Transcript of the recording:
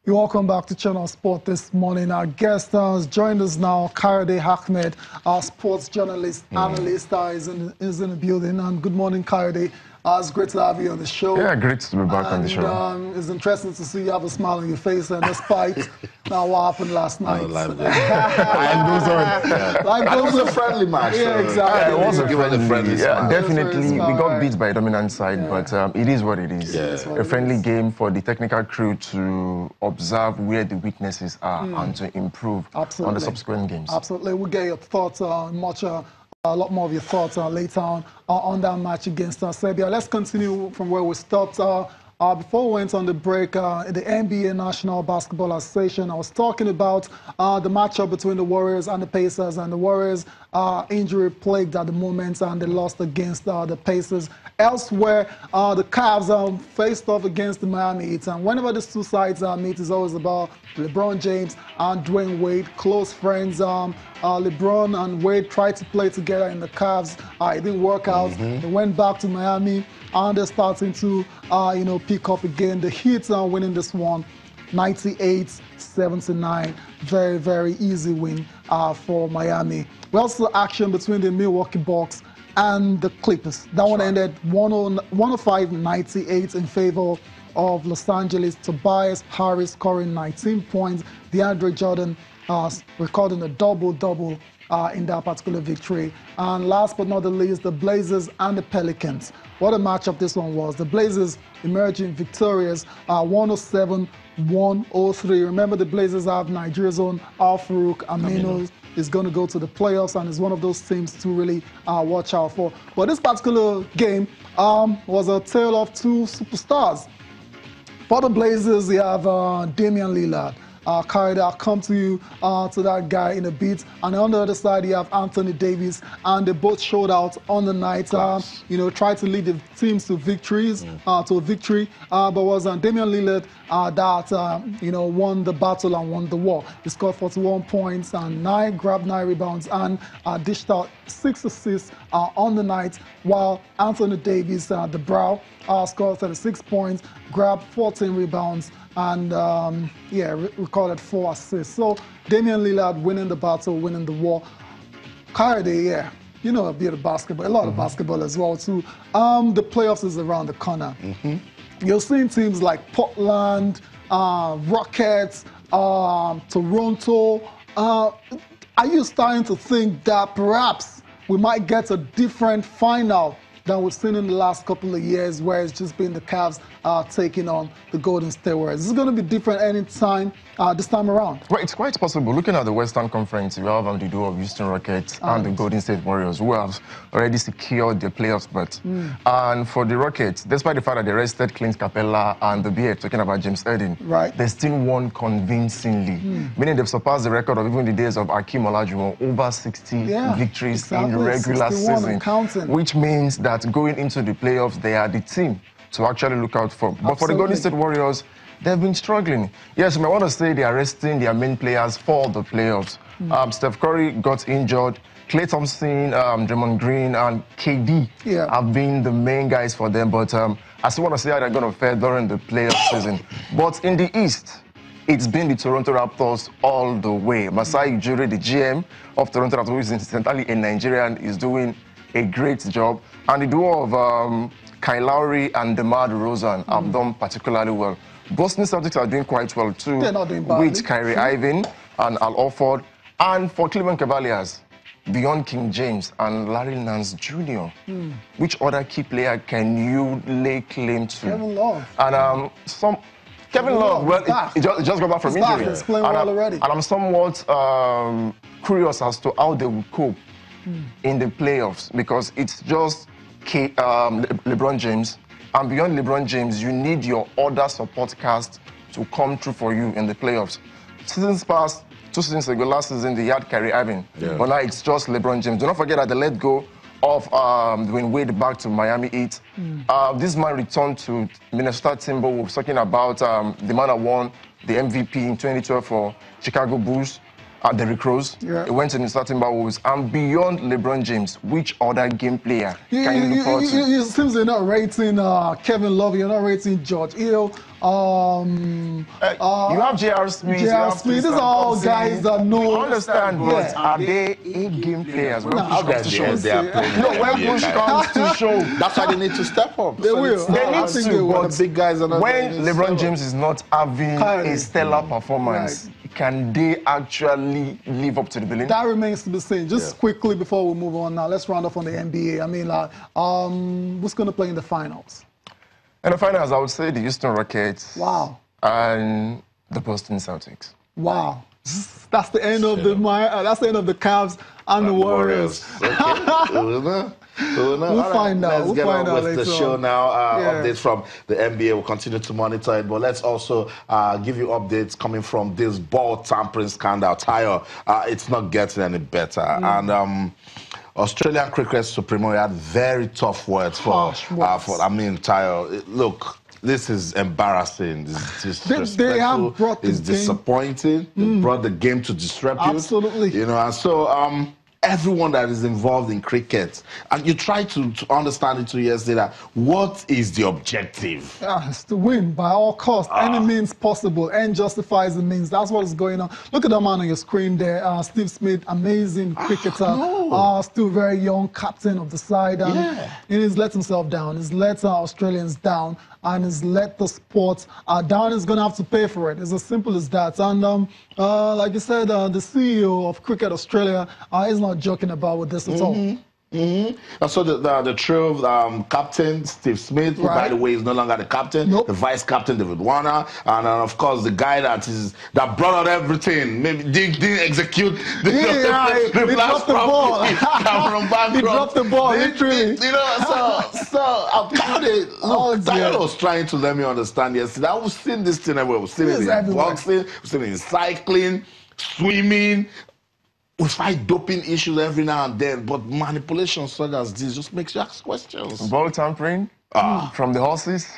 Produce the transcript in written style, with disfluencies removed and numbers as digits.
You're welcome back to Channel Sport this morning. Our guest has joined us now, Kayode Ahmed, our sports journalist, analyst, is in the building. And good morning, Kayode. It's great to have you on the show. Yeah, great to be back on the show. It's interesting to see you have a smile on your face, and despite what happened last night. Life goes on. It was a friendly match. Yeah, exactly. Yeah, it was a friendly. Yeah, definitely. We got beat by a dominant side, but it is what it is. Yeah. A friendly game for the technical crew to observe where the weaknesses are and to improve on the subsequent games. Absolutely. We'll get your thoughts a lot more of your thoughts later on that match against Serbia. Let's continue from where we stopped. Before we went on the break, the NBA National Basketball Association, I was talking about the matchup between the Warriors and the Pacers, and the Warriors injury plagued at the moment, and they lost against the Pacers. Elsewhere, the Cavs faced off against the Miami Heat, and whenever these two sides meet, it's always about LeBron James and Dwayne Wade, close friends. LeBron and Wade tried to play together in the Cavs. It didn't work out. They went back to Miami, and they're starting to, pick up again. The Heat are winning this one, 98-79. Very, very easy win for Miami. We also action between the Milwaukee Bucks and the Clippers. That one ended 105-98 in favor of Los Angeles. Tobias Harris scoring 19 points. DeAndre Jordan recording a double-double in that particular victory. And last but not the least, the Blazers and the Pelicans. What a matchup this one was. The Blazers emerging victorious, 107-103. Remember, the Blazers have Nigeria's own Al-Farouq Aminu. Is going to go to the playoffs and is one of those teams to really watch out for. But this particular game was a tale of two superstars. For the Blazers, you have Damian Lillard. Kayode, I'll come to you to that guy in a bit. And on the other side, you have Anthony Davis, and they both showed out on the night. Tried to lead the teams to victories, to a victory. But was Damian Lillard that won the battle and won the war. He scored 41 points and grabbed 9 rebounds and dished out 6 assists on the night. While Anthony Davis, the Brow, scored 36 points, grabbed 14 rebounds. And recorded 4 assists. So Damian Lillard winning the battle, winning the war. Kayode, you know a bit of basketball, a lot of basketball as well too. The playoffs is around the corner. You're seeing teams like Portland, Rockets, Toronto. Are you starting to think that perhaps we might get a different final than we've seen in the last couple of years, where it's just been the Cavs taking on the Golden State Warriors? Is it going to be different anytime this time around? Well, it's quite possible. Looking at the Western Conference, we have the duo of Houston Rockets and the Golden State Warriors, who have already secured their playoff spot. And for the Rockets, despite the fact that they rested Clint Capella and the Beard, talking about James Harden, they still won convincingly, meaning they've surpassed the record of even the days of Hakeem Olajuwon, over 60 victories in regular season, which means that going into the playoffs, they are the team to actually look out for. But for the Golden State Warriors, they've been struggling. Yes, you might want to say they are resting their main players for the playoffs. Steph Curry got injured. Klay Thompson, Draymond Green, and KD have been the main guys for them. But I still want to see how they're going to fare during the playoff season. But in the East, it's been the Toronto Raptors all the way. Masai Ujiri, the GM of Toronto Raptors, who is incidentally a Nigerian, is doing a great job. And the duo of Kyle Lowry and DeMar DeRozan have done particularly well. Boston Celtics are doing quite well too, with Kyrie Irving and Al Horford. And for Cleveland Cavaliers, beyond King James and Larry Nance Jr., which other key player can you lay claim to? Kevin Love. And Kevin Love, well, he just got back from injury. He's playing well already. And I'm somewhat curious as to how they will cope in the playoffs, because it's just LeBron James, and beyond LeBron James, you need your other support cast to come through for you in the playoffs. Seasons past, 2 seasons ago, last season, they had Kyrie Irving, but now it's just LeBron James. Do not forget that they let go of Dwayne Wade back to Miami Heat. This man returned to Minnesota Timberwolves, talking about the man that won the MVP in 2012 for Chicago Bulls. Derrick Rose. Yeah. He went in the starting roles. And beyond LeBron James, which other game player can you look forward to? It seems you're not rating Kevin Love, you're not rating George Hill. You have J.R. Smith. J.R. Smith, these are all guys that know. I understand, but are they A-game players? When How push comes to shove? they are playing? No, when push comes to shove. That's why they need to step up. They will. They need to, but but the big guys are not when doing it, LeBron so- James is not having a stellar performance, can they actually live up to the billing? That remains to be seen. Just quickly before we move on now, let's round off on the NBA. I mean, like, who's going to play in the finals? In the finals, I would say the Houston Rockets. Wow. And the Boston Celtics. Wow. That's the end of that's the end of the Cavs and the Warriors. Okay. We'll find out. Let's get on with the show now. Yeah. Updates from the NBA. We'll continue to monitor it, but let's also give you updates coming from this ball tampering scandal. Tayo, it's not getting any better. And Australian Cricket Supremo had very tough words for Tayo. Look, this is embarrassing. This is disrespectful. They have brought the it's game. Disappointing. They brought the game to disrepute. Absolutely. You know, and so everyone that is involved in cricket, and you try to understand it 2 years later, what is the objective? It's to win by all costs, any means possible, and justifies the means. That's what is going on. Look at the man on your screen there, Steve Smith, amazing cricketer, still very young, captain of the side. And he's let himself down. He's let Australians down, and he's let the sport down. He's going to have to pay for it. It's as simple as that. And like you said, the CEO of Cricket Australia is not joking about with this at all. And so the trio of captain Steve Smith, who by the way is no longer the captain, the vice captain David Warner, and of course the guy that brought out everything, maybe didn't execute the he dropped the ball. He dropped the ball, literally. You know, so I'm kind of Tayo was trying to let me understand yesterday. I've seen this thing everywhere. We've seen it in boxing, we've seen it in cycling, swimming. We fight doping issues every now and then, but manipulation such as this just makes you ask questions. Ball tampering from the horses.